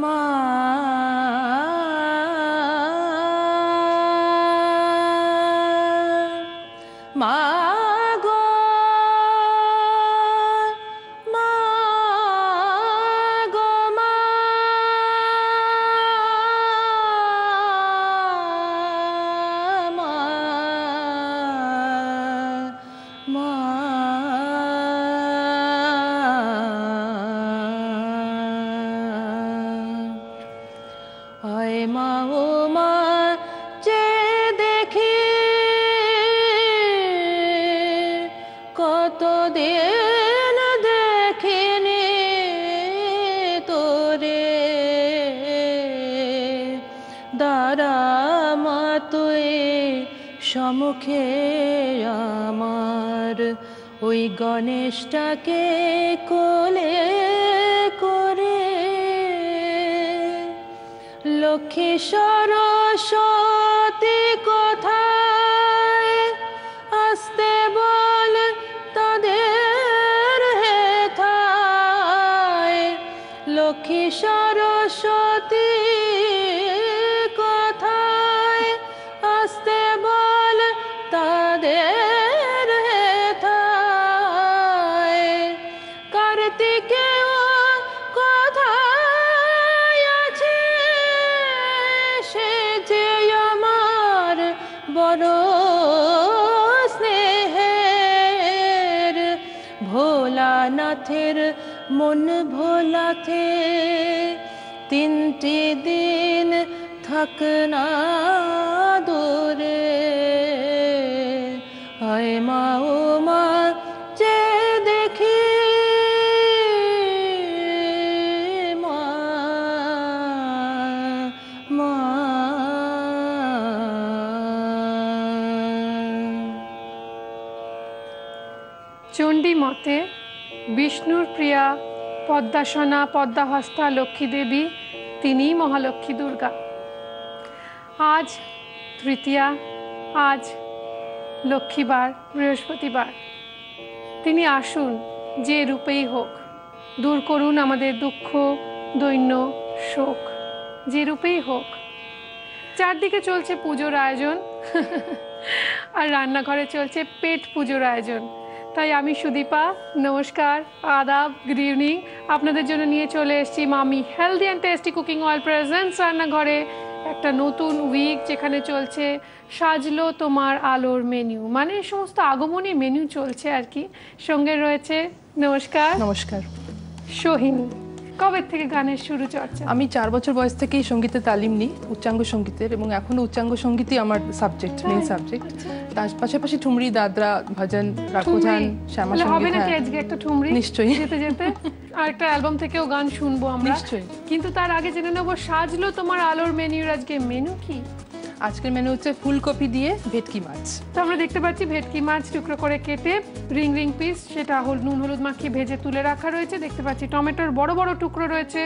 মা মা গো মা গো মা মা মা আয় মা ও মা যে দেখি কতদিন দেখিনি তোরে দাঁড়া মা তুই সম্মুখে আমার ওই গণেশটাকে কোলে করে লক্ষ্মী সরস্বতী কোথায় আসতে বল তাদের হেথায় লক্ষ্মী সরস্বতী কোথায় আসতে বল তাদের হেথায় কার্তিকে বড় স্নেহের ভোলানাথের মন ভোলাতে তিনটি দিন থাক না দূরে হয় মা ও মা যে দেখি মা মা চণ্ডী মতে বিষ্ণুর প্রিয়া পদ্মাসনা পদ্মাহস্তা লক্ষ্মী দেবী তিনিই মহালক্ষ্মী দুর্গা। আজ তৃতীয়া, আজ লক্ষ্মীবার, বৃহস্পতিবার। তিনি আসুন যে রূপেই হোক, দূর করুন আমাদের দুঃখ দৈন্য শোক, যে রূপেই হোক। চারদিকে চলছে পুজোর আয়োজন আর রান্নাঘরে চলছে পেট পুজোর আয়োজন। তাই আমি সুদীপা, নমস্কার, আদাব, গুড ইভিনিং। আপনাদের জন্য নিয়ে চলে এসেছি মামি healthy and tasty cooking oil presents রান্নাঘরে একটা নতুন উইক, যেখানে চলছে সাজলো তোমার আলোর মেনু, মানে সমস্ত আগমনী মেনু চলছে আর কি। সঙ্গে রয়েছে নমস্কার নমস্কার সোহিনী। কবে থেকে গানের শুরু চর্চা? আমি 4 বছর বয়স থেকেই সঙ্গীতের তালিম নিই, উচ্চাঙ্গ সঙ্গীতের, এবং এখনো উচ্চাঙ্গ সঙ্গীতই আমার সাবজেক্ট, মেইন সাবজেক্ট। তার পাশাপাশি ঠুমরি, দাদরা, ভজন, রাগভজন, শ্যামা সঙ্গীত। হবে নাকি আজকে একটা ঠুমরি? নিশ্চয়ই, যেতে যেতে আর একটা অ্যালবাম থেকেও গান শুনবো আমরা নিশ্চয়ই। কিন্তু তার আগে জেনে নেবো সাজলো তোমার আলোর মেনুর আজকে মেনু কি? আজকের মেনু হচ্ছে ফুলকপি দিয়ে ভেটকি মাছ। তো আমরা দেখতে পাচ্ছি ভেটকি মাছ টুকরো করে কেটে রিং রিং পিস, সেটা নুন হলুদ মাখিয়ে ভেজে তুলে রাখা রয়েছে। দেখতে পাচ্ছি টমেটোর বড় বড় টুকরো রয়েছে,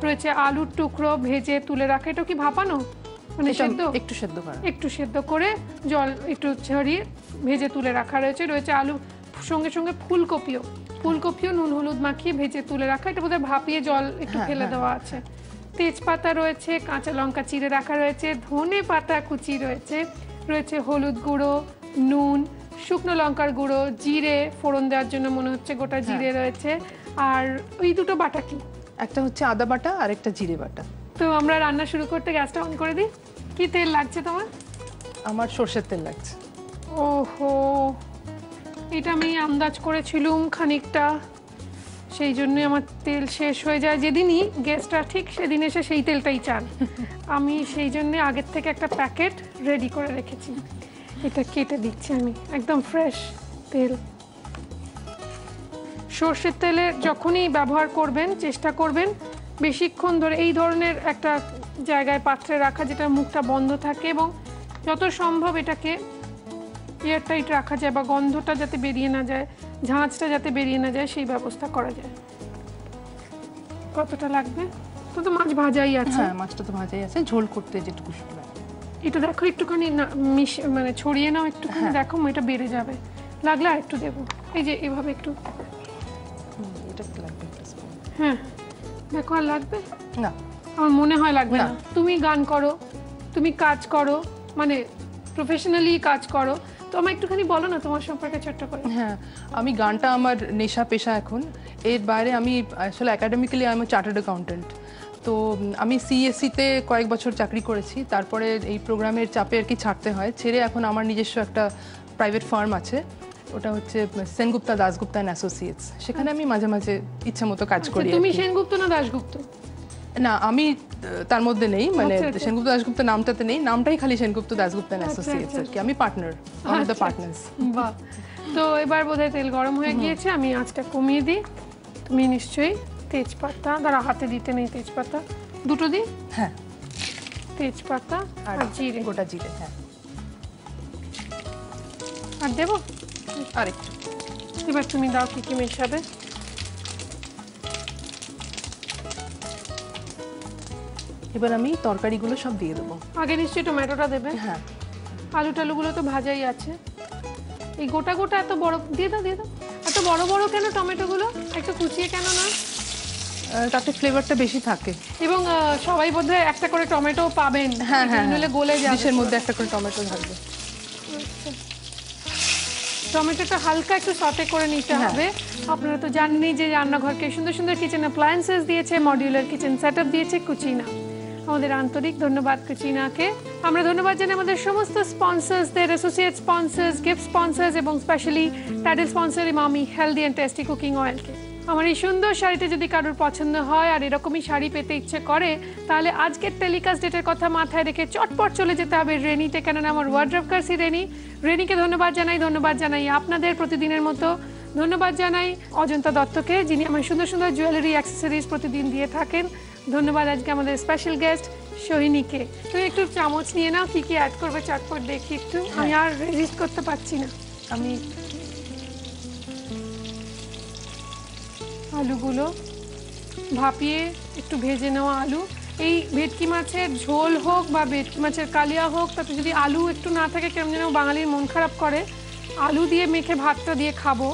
রয়েছে আলুর টুকরো ভেজে তুলে রাখা। এটা কি ভাপানো, মানে সেদ্ধ? একটু সেদ্ধ করা, একটু সেদ্ধ করে জল একটু ছড়িয়ে ভেজে তুলে রাখা রয়েছে। রয়েছে আলু, সঙ্গে সঙ্গে ফুলকপিও নুন হলুদ মাখিয়ে ভেজে তুলে রাখা। এটা বোধহয় ভাপিয়ে জল একটু ফেলে দেওয়া আছে। তেজপাতা রয়েছে, কাঁচা লঙ্কা চিড়ে রাখা রয়েছে, ধনে পাতা কুচি রয়েছে, রয়েছে হলুদ গুঁড়ো, নুন, শুকনো লঙ্কার গুঁড়ো, জিরে ফোড়ন দেওয়ার জন্য মনে হচ্ছে গোটা জিরে রয়েছে। আর ওই দুটো বাটা কি? একটা হচ্ছে আদা বাটা আর একটা জিরে বাটা। তো আমরা রান্না শুরু করতে গ্যাসটা অন করে দিই। কি তেল লাগছে তোমার? আমার সরষের তেল লাগছে। ওহো, এটা আমি আন্দাজ করেছিলাম খানিকটা, সেই জন্য আমার তেল শেষ হয়ে যায় যেদিনই গেস্টটা, ঠিক সেদিন এসে সেই তেলটাই চান। আমি সেই জন্য আগের থেকে একটা প্যাকেট রেডি করে রেখেছি। এটা কেটে দিচ্ছি আমি, একদম ফ্রেশ তেল। সর্ষের তেলে যখনই ব্যবহার করবেন চেষ্টা করবেন বেশিক্ষণ ধরে এই ধরনের একটা জায়গায় পাত্রে রাখা, যেটা মুখটা বন্ধ থাকে, এবং যত সম্ভব এটাকে এয়ারটাইট রাখা যায়, বা গন্ধটা যাতে বেরিয়ে না যায়, ঝাঁঝটা যাতে বেরিয়ে না যায়, সেই ব্যবস্থা করা যায়। কতটা লাগবে? তো মাছ ভাজাই আছে। হ্যাঁ, মাছটা তো ভাজাই আছে, ঝোল করতে যেটুকু সময়। এটা দেখো একটুখানি মানে ছড়িয়ে নাও একটুখানি, দেখো এটা বেড়ে যাবে। লাগলে আর একটু দেবো, এই যে এভাবে একটু। এটা লাগবে একটা স্পুন। হ্যাঁ দেখো, আর লাগবে না, আমার মনে হয় লাগবে না। তুমি গান করো, তুমি কাজ করো, মানে প্রফেশনালি কাজ করো, তো আমার একটুখানি বলো না তোমার সম্পর্কে ছোট্ট করে। হ্যাঁ, আমি গানটা আমার নেশা পেশা এখন। এর বাইরে আমি আসলে academically I am chartered accountant. তো আমি সিএসসিতে কয়েক বছর চাকরি করেছি, তারপরে এই প্রোগ্রামের চাপে আর কি ছাড়তে হয়, ছেড়ে এখন আমার নিজস্ব একটা প্রাইভেট ফার্ম আছে, ওটা হচ্ছে সেনগুপ্তা দাশগুপ্তা অ্যান্ড অ্যাসোসিয়েটস। সেখানে আমি মাঝে মাঝে ইচ্ছা মতো কাজ করি। তুমি সেনগুপ্ত না দাশগুপ্ত? না, আমি তার মধ্যে নেই, মানে সেনগুপ্ত দাশগুপ্ত নামটাতে নেই, নামটাই খালি সেনগুপ্ত দাশগুপ্তা অ্যান্ড অ্যাসোসিয়েটস আর কি। আমি partner, one of the partners. বাহ, তো এবার বোধহয় তেল গরম হয়ে গিয়েছে, আমি আঁচটা কমিয়ে দিই। তুমি নিশ্চয়ই তেজপাতা, দাঁড়া হাতে দিতে নেই, তেজপাতা দুটো দিই। হ্যাঁ, তেজপাতা আর জিরে, গোটা জিরে। হ্যাঁ, আর দেবো আরেকটু। এবার তুমি দাও কি কি মেশাবে। এবার আমি তরকারিগুলো সব দিয়ে দেবো। আগে নিশ্চয়ই টমেটোটা দেবে? হ্যাঁ, আলু টালুগুলো তো ভাজাই আছে। এই গোটা গোটা এত বড় দিয়ে দাও, দিয়ে দাও। এত বড় বড় কেন টমেটোগুলো, একটু কুচিয়ে কেন না? তাতে ফ্লেভারটা বেশি থাকে। এবং সবাই বোধহয় একটা করে টমেটো পাবেন। হ্যাঁ হ্যাঁ, নইলে গলে যাবে। ডিশের মধ্যে একটা করে টমেটো থাকবে। টমেটোটা হালকা একটু সটে করে নিতে হবে। আপনারা তো জানেনই যে রান্নাঘরকে সুন্দর সুন্দর কিচেন অ্যাপ্লায়েন্সেস দিয়েছে, মডিউলার কিচেন সেটআপ দিয়েছে কুচিনা। আমাদের আন্তরিক ধন্যবাদ কুচিনাকে। আমরা ধন্যবাদ জানাই আমাদের সমস্ত স্পন্সর্সদের, অ্যাসোসিয়েট স্পন্সর্স, গিফট স্পন্সর্স এবং specially title sponsor Emami healthy and tasty cooking অয়েলকে। আমার এই সুন্দর শাড়িটা যদি কারোর পছন্দ হয় আর এরকমই শাড়ি পেতে ইচ্ছে করে, তাহলে আজকের টেলিকাস্ট ডেটের কথা মাথায় রেখে চটপট চলে যেতে হবে রেনিতে, কেননা আমার ওয়ার্ড্রব কার্সি রেনিকে ধন্যবাদ জানাই আপনাদের প্রতিদিনের মতো। ধন্যবাদ জানাই অজন্তা দত্তকে, যিনি আমার সুন্দর সুন্দর জুয়েলারি অ্যাক্সেসরিজ প্রতিদিন দিয়ে থাকেন। ধন্যবাদ আজকে আমাদের স্পেশাল গেস্ট সোহিনীকে। তুমি একটু চামচ নিয়ে নাও, কি কি অ্যাড করবে চটপট দেখি একটু, আমি আর রেজিস্ট করতে পারছি না। আমি আলুগুলো ভাপিয়ে একটু ভেজে নেওয়া আলু, এই ভেটকি মাছের ঝোল হোক বা ভেটকি মাছের কালিয়া হোক, তাতে যদি আলু একটু না থাকে কেমন যেন বাঙালির মন খারাপ করে। আলু দিয়ে মেখে ভাতটা দিয়ে খাবো।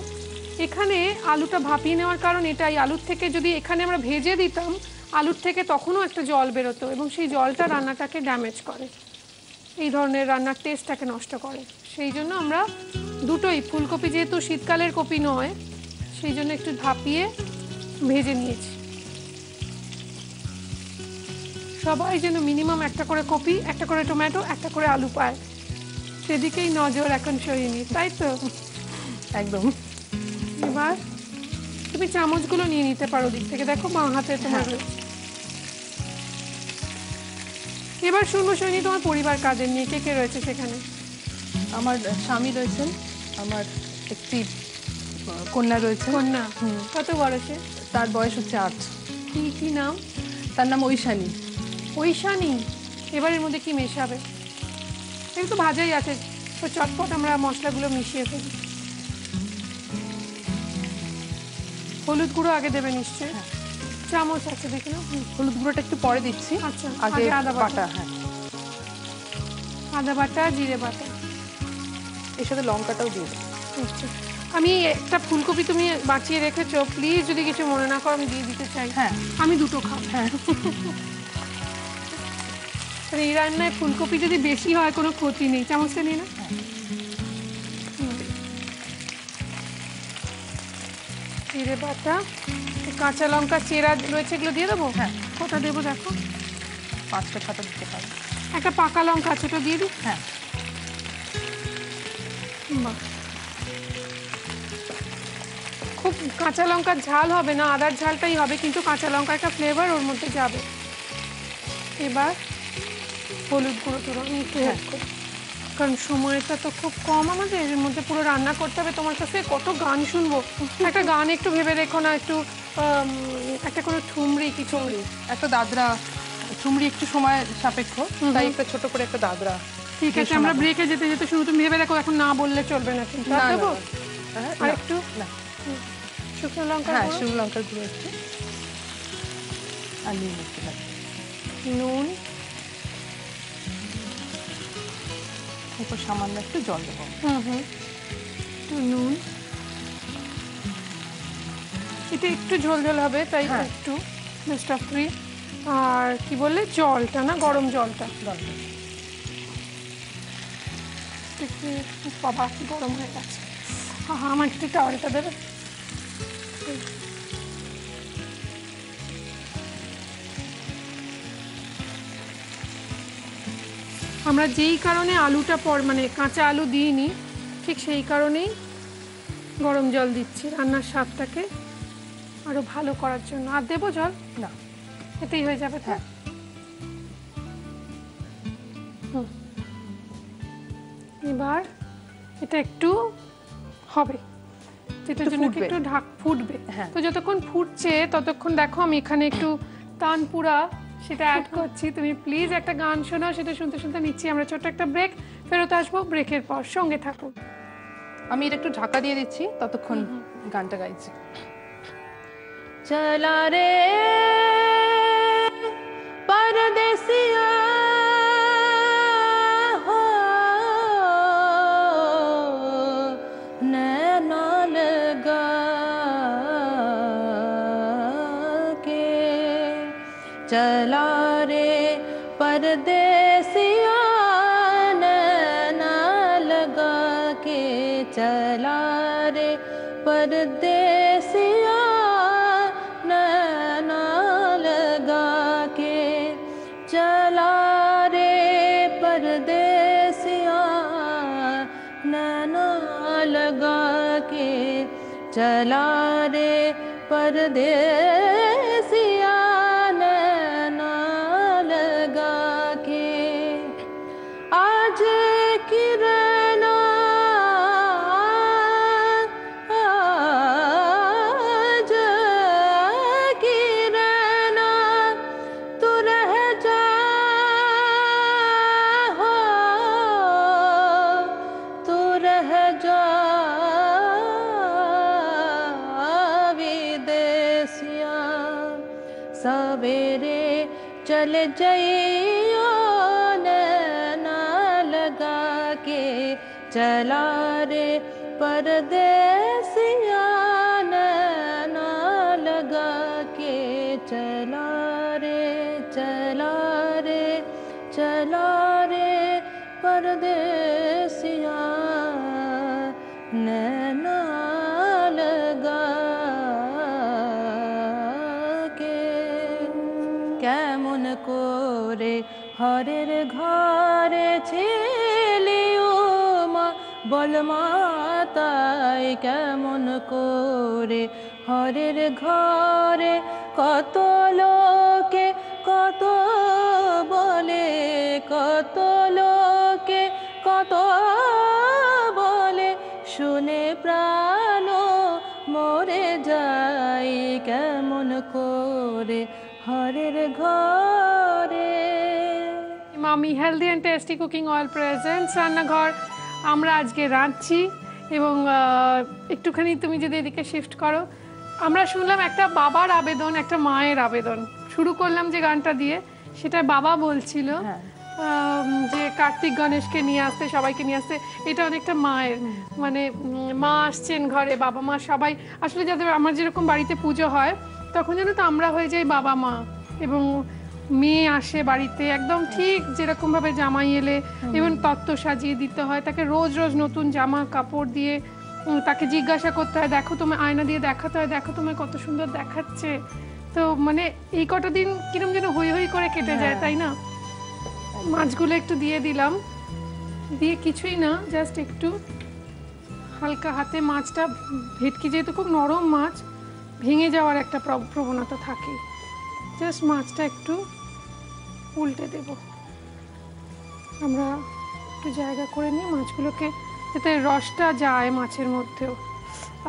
এখানে আলুটা ভাপিয়ে নেওয়ার কারণ এটাই, আলুর থেকে যদি এখানে আমরা ভেজে দিতাম, আলুর থেকে তখনও একটা জল বেরোতো এবং সেই জলটা রান্নাটাকে ড্যামেজ করে, এই ধরনের রান্নার টেস্টটাকে নষ্ট করে। সেই জন্য আমরা দুটোই, ফুলকপি যেহেতু শীতকালের কপি নয়, সেই জন্য একটু ভাপিয়ে ভেজে নিয়েছি। সবাই যেন মিনিমাম একটা করে কপি, একটা করে টমেটো, একটা করে আলু পায়, সেদিকেই নজর এখন সোহিনী, তাই তো? একদম। এবার তুমি চামচগুলো নিয়ে নিতে পারো দিক থেকে, দেখো বাঁ হাতে তোমার। এবার শুনবো সোহিনী তোমার পরিবার কাদের নিয়ে, কে কে রয়েছে সেখানে? আমার স্বামী রয়েছেন, আমার একটি কন্যা রয়েছে। কন্যা? কত বড় সে? তার বয়স হচ্ছে 8। কি নাম? তার নাম ঐশানী। ঐশানী। এবার এর মধ্যে কি মেশাবে? এই তো ভাজাই আছে, তো চটপট আমরা মশলাগুলো মিশিয়ে ফেলি। হলুদ গুঁড়ো আগে দেবে নিশ্চয়ই? চামচ আছে দেখে নাও। হলুদ গুঁড়োটা একটু পরে দিচ্ছি। আচ্ছা, আগে আদা বাটা। হ্যাঁ, আদা বাটা, জিরে বাটা, এর সাথে লঙ্কাটাও দিয়ে দেবো। আমি একটা ফুলকপি তুমি বাঁচিয়ে রেখেছো, প্লিজ যদি কিছু মনে না করো আমি দিয়ে দিতে চাই। হ্যাঁ, আমি দুটো খাবো। হ্যাঁ, এই রান্নায় ফুলকপি যদি বেশি হয় কোনো ক্ষতি নেই। চামচটা নিয়ে না। জিরে বাটা, কাঁচা লঙ্কা চেরা রয়েছে, এগুলো দিয়ে দেবো? হ্যাঁ। কটা দেবো দেখো? 5টা 6টা দিতে পারো। একটা পাকা লঙ্কা ছোটো দিয়ে দিই। হ্যাঁ, বাহ, খুব কাঁচা লঙ্কার ঝাল হবে না, আদার ঝালটাই হবে, কিন্তু কাঁচা লঙ্কার একটা ফ্লেভার ওর মধ্যে যাবে। এবার হলুদ গুঁড়ো তো আমি একটু হেল্প করি, কারণ সময়টা তো খুব কম আমাদের, এর মধ্যে পুরো রান্না করতে হবে। তোমার কাছে কত গান শুনবো, একটা গান একটু ভেবে রেখো না, একটু একটা কোনো ঠুমরি, কিছু একটা দাদরা। ঠুমরি একটু সময় সাপেক্ষ, তাই একটা ছোট করে একটা দাদরা। ঠিক আছে, আমরা ব্রেকে যেতে যেতে শুরু, তুমি ভেবে রাখো, এখন না বললে চলবে না কিন্তু। দেবো আর একটু শুকনো লঙ্কা। হ্যাঁ, শুকনো লঙ্কার গুঁড়ো একটু, আর নুন একটু লাগবে। নুন, এরপর সামান্য একটু জল দেবো। নুন, এটা একটু ঝোল ঝোল হবে তাই একটু বেস্ট অফ 3। আর কি বললে, জলটা না, গরম জলটা। বাবা কি গরম হয়ে গেছে। হ্যাঁ, আমার একটু টাওয়ালটা দেবে। আমরা যেই কারণে আলুটা মানে কাঁচা আলু দিইনি, ঠিক সেই কারণেই গরম জল দিচ্ছি, রান্নার স্বাদটাকে আরো ভালো করার জন্য। আর দেবো জল? না, এতেই হয়ে যাবে। হ্যাঁ, এবার এটা একটু হবে, যেটার জন্য একটু ফুটবে। তো যতক্ষণ ফুটছে ততক্ষণ দেখো আমি এখানে একটু তানপুরা সেটা অ্যাড করছি। তুমি প্লিজ একটা গান শোনাও, সেটা শুনতে শুনতে নিচ্ছি আমরা ছোট্ট একটা ব্রেক। ফেরত আসবো ব্রেকের পর, সঙ্গে থাকো। আমি এটা একটু ঢাকা দিয়ে দিচ্ছি, ততক্ষণ গানটা গাইছি। চলা রে পরদেসিয়া हो नैना लगा के चला रे परदेसिया नैना लगा के चला रे परदेसिया नैना लगा के चला रे परदेसिया नैना लगा के चला रे परदेसिया नैना लगा के आज की रहना आज की रहना तू रह जा हो तू रह जा विदेसिया सवेरे चले जाइयो नैना लगा के चला रे परदेसिया नैना लगा के चला रे चला रे चला रे परदेसिया नैना लगा के কেমন করে হরের ঘরে ছেলেও মা বল মাতাই কেমন করে হরের ঘরে কত লোকে কত বলে কত লোকে কত বলে শুনে প্রাণ মরে যায় কেমন করে হরের ঘরে। মামি healthy and tasty cooking oil presents রান্নাঘর। আমরা আজকে রাঁধছি এবং একটুখানি তুমি যদি এদিকে শিফট করো, আমরা শুনলাম একটা বাবার আবেদন, একটা মায়ের আবেদন। শুরু করলাম যে গানটা দিয়ে, সেটা বাবা বলছিল যে কার্তিক গণেশকে নিয়ে আসতে, সবাইকে নিয়ে আসতে। এটা অনেকটা মায়ের, মানে মা আসছেন ঘরে, বাবা মা সবাই আসলে, যাদের আমার যেরকম বাড়িতে পুজো হয় তখন যেন তো আমরা হয়ে যাই বাবা মা, এবং মেয়ে আসে বাড়িতে একদম ঠিক যেরকমভাবে জামাই এলে এবং তত্ত্ব সাজিয়ে দিতে হয়, তাকে রোজ রোজ নতুন জামা কাপড় দিয়ে তাকে জিজ্ঞাসা করতে হয়, দেখো তোমার আয়না দিয়ে দেখাতে হয়, দেখো তোমায় কত সুন্দর দেখাচ্ছে। তো মানে এই কটা দিন কিরম যেন হই হই করে কেটে যায়, তাই না? মাছগুলো একটু দিয়ে দিলাম, দিয়ে কিছুই না, জাস্ট একটু হালকা হাতে মাছটা, ভেটকি যেহেতু খুব নরম মাছ, ভেঙে যাওয়ার একটা প্রবণতা থাকে, জাস্ট মাছটা একটু উল্টে দেব। আমরা একটু জায়গা করে নিই মাছগুলোকে, যাতে রসটা যায় মাছের মধ্যেও।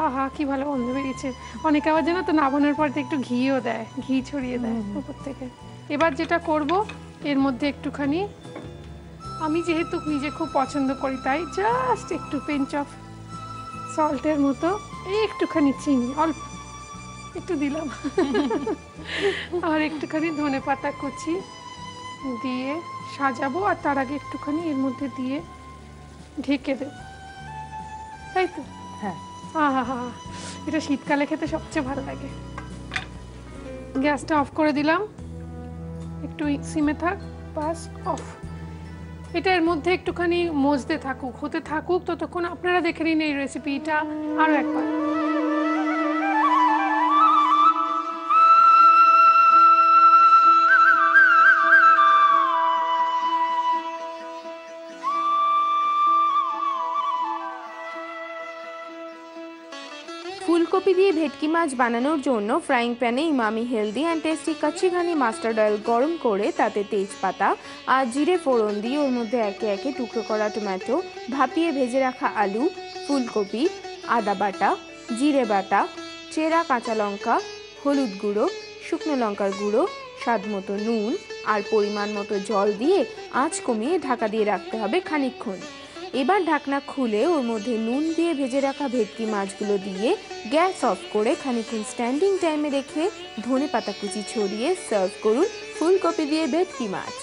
আহা কি ভালো গন্ধ বেরিয়েছে। অনেকে আবার জানো তো নামানোর পর একটু ঘিও দেয়, ঘি ছড়িয়ে দেয় উপর থেকে। এবার যেটা করব, এর মধ্যে একটুখানি, আমি যেহেতু নিজে খুব পছন্দ করি তাই জাস্ট একটু পিঞ্চ অফ সল্টের মতো একটুখানি চিনি অল্প একটু দিলাম, আর একটুখানি ধনেপাতা কুচি দিয়ে সাজাবো, আর তার আগে একটুখানি এর মধ্যে দিয়ে ঢেকে দেব, তাই তো? হ্যাঁ। আহা হা, এটা শীতকালে খেতে সবচেয়ে ভালো লাগে। গ্যাসটা অফ করে দিলাম, একটু সিমে থাক, বাস অফ। এটার মধ্যে একটুখানি মজতে থাকুক, হতে থাকুক, ততক্ষণ আপনারা দেখে নিন এই রেসিপিটা আরও একবার। ফুলকপি দিয়ে ভেটকি মাছ বানানোর জন্য ফ্রাইং প্যানে Emami healthy and tasty kacchi ঘানি মাস্টার্ড অয়েল গরম করে তাতে তেজপাতা আর জিরে ফোড়ন দিয়ে ওর মধ্যে একে একে টুকরো করা টমেটো, ভাপিয়ে ভেজে রাখা আলু, ফুলকপি, আদা বাটা, জিরে বাটা, চেরা কাঁচা লঙ্কা, হলুদ গুঁড়ো, শুকনো লঙ্কার গুঁড়ো, স্বাদ মতো নুন আর পরিমাণ মতো জল দিয়ে আঁচ কমিয়ে ঢাকা দিয়ে রাখতে হবে খানিকক্ষণ। এবার ঢাকনা খুলে ওর মধ্যে নুন দিয়ে ভেজে রাখা ভেটকি মাছগুলো দিয়ে গ্যাস অফ করে খানিকক্ষণ স্ট্যান্ডিং টাইমে রেখে ধনেপাতা কুচি ছড়িয়ে সার্ভ করুন ফুলকপি দিয়ে ভেটকি মাছ।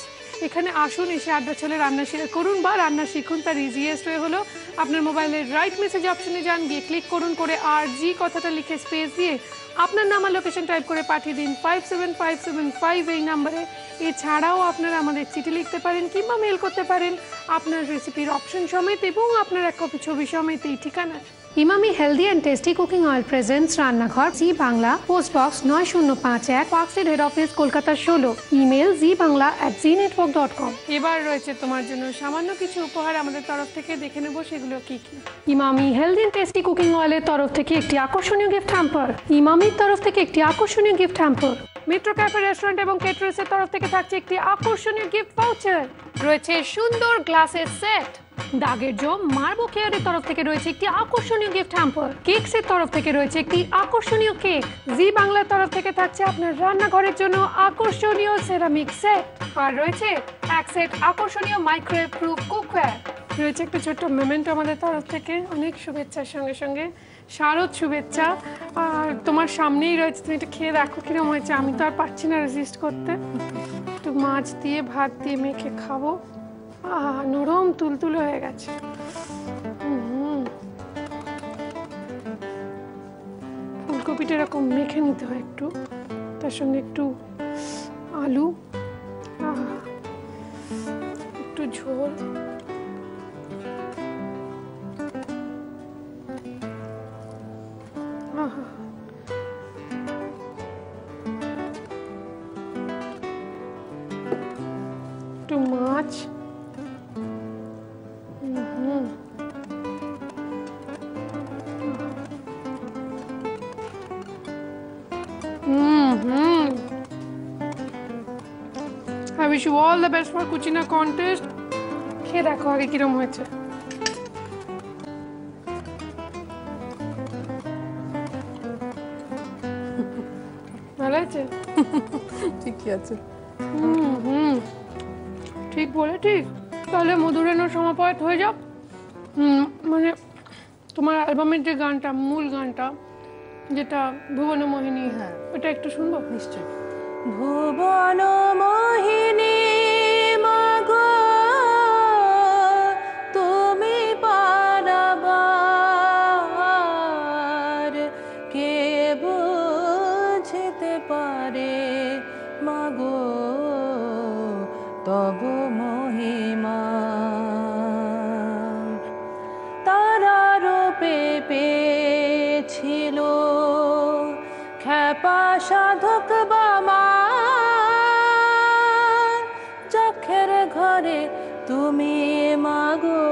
এখানে আসুন, এসে আড্ডা চলে রান্না শেয়ার করুন বা রান্না শিখুন। তার ইজিয়েস্ট ওয়ে হলো আপনার মোবাইলের রাইট মেসেজ অপশনে যান, গিয়ে ক্লিক করুন, করে RG কথাটা লিখে স্পেস দিয়ে আপনার নাম আর লোকেশন টাইপ করে পাঠিয়ে দিন 57575 এই নাম্বারে। এছাড়াও আপনারা আমাদের চিঠি লিখতে পারেন কিংবা মেল করতে পারেন আপনার রেসিপির অপশন সমেত এবং আপনার এক কপি ছবি সমেত এই ঠিকানা। Emami healthy and tasty cooking oil presents রান্নাঘর, Zee Bangla, post box 9051, Park Street head office, Kolkata 16, email zbangla@znetwork.com। এবার রয়েছে তোমার জন্য সামান্য কিছু উপহার আমাদের তরফ থেকে, দেখে নেব সেগুলো কি কি। Emami healthy and tasty cooking অয়েলের তরফ থেকে একটি আকর্ষণীয় গিফট হ্যাম্পার, ইমামির তরফ থেকে একটি আকর্ষণীয় gift hamper, metro cafe restaurant এবং কেটারার্সের তরফ থেকে থাকছে একটি আকর্ষণীয় গিফট ভাউচার, রয়েছে সুন্দর গ্লাসের সেট, দাগের জম মার্বো কেয়ারের তরফ থেকে রয়েছে একটি আকর্ষণীয় গিফট হ্যাম্পার, কেকসের তরফ থেকে রয়েছে একটি আকর্ষণীয় কেক, জি বাংলার তরফ থেকে থাকছে আপনার রান্নাঘরের জন্য আকর্ষণীয় সেরামিক সেট, আর রয়েছে এক সেট আকর্ষণীয় মাইক্রোওয়েভ প্রুফ কুকওয়্যার, রয়েছে একটা ছোট্ট মেমেন্টো আমাদের তরফ থেকে। অনেক শুভেচ্ছার সঙ্গে সঙ্গে শারদ শুভেচ্ছা। আর তোমার সামনেই রয়েছে, তুমি এটা খেয়ে দেখো কিরম হয়েছে। আমি তো আর পারছি না রেজিস্ট করতে। একটু মাছ দিয়ে ভাত দিয়ে মেখে খাবো। নরম তুলতুলে হয়ে গেছে। ফুলকপিটা এরকম মেখে নিতে হয় একটু, তার সঙ্গে একটু আলু, একটু ঝোল, একটু মাছ, I wish you all the best for Cucina contest. খেয়ে দেখো আগে কিরম হয়েছে। ভালো আছে? ঠিকই আছে। ঠিক বলে ঠিক। তাহলে মধুরেণুর সমাপয়েত হয়ে যাক। মানে তোমার অ্যালবামের যে গানটা, মূল গানটা যেটা ভুবন মোহিনী, হ্যাঁ, ওটা একটু শুনবো? নিশ্চয়ই। ভুবন মোহিনী মাগো তুমি পারাবার, কে বুঝতে পারে মাগো তব মহিমা। তারা রূপে পেয়েছিল খ্যাপা সাধক বামা, চোখের ঘরে তুমি মাগো